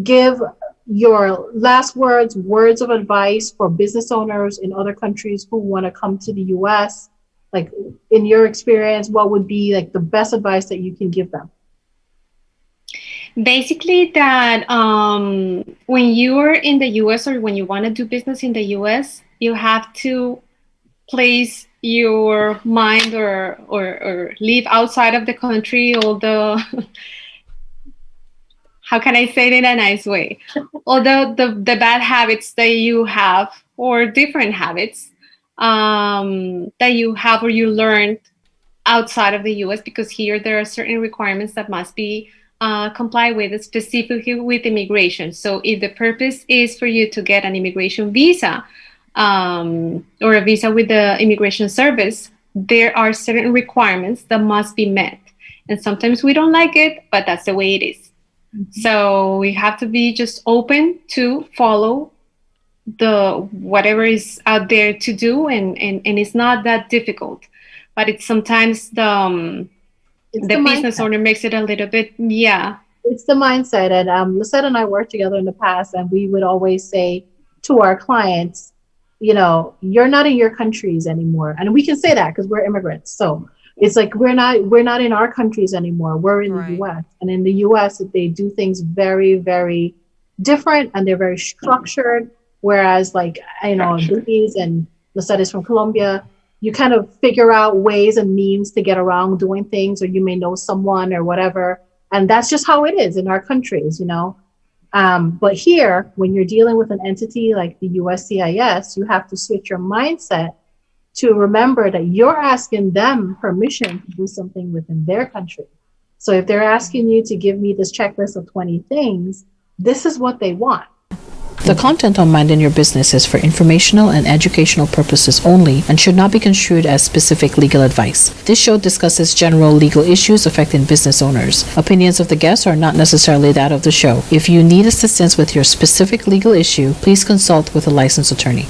give your last words of advice for business owners in other countries who want to come to the US? Like, in your experience, what would be like the best advice that you can give them? Basically, that when you are in the US or when you want to do business in the US, you have to place your mind or live outside of the country, all the how can I say it in a nice way? All the bad habits that you have, or different habits that you have or you learned outside of the US, because here there are certain requirements that must be complied with, specifically with immigration. So if the purpose is for you to get an immigration visa or a visa with the immigration service, there are certain requirements that must be met. And sometimes we don't like it, but that's the way it is. Mm-hmm. So we have to be just open to follow the whatever is out there to do, and it's not that difficult, but it's sometimes the business owner makes it a little bit, yeah. It's the mindset. And Lizet and I worked together in the past, and we would always say to our clients, you know, you're not in your countries anymore. And we can say that because we're immigrants. So it's like we're not in our countries anymore. We're in the US. And in the US, they do things very, very different, and they're very structured. Whereas, like, you know, Belize and Lizet is from Colombia, you kind of figure out ways and means to get around doing things, or you may know someone or whatever. And that's just how it is in our countries, you know. But here, when you're dealing with an entity like the USCIS, you have to switch your mindset to remember that you're asking them permission to do something within their country. So if they're asking you to give me this checklist of 20 things, this is what they want. The content on Minding Your Business is for informational and educational purposes only and should not be construed as specific legal advice. This show discusses general legal issues affecting business owners. Opinions of the guests are not necessarily that of the show. If you need assistance with your specific legal issue, please consult with a licensed attorney.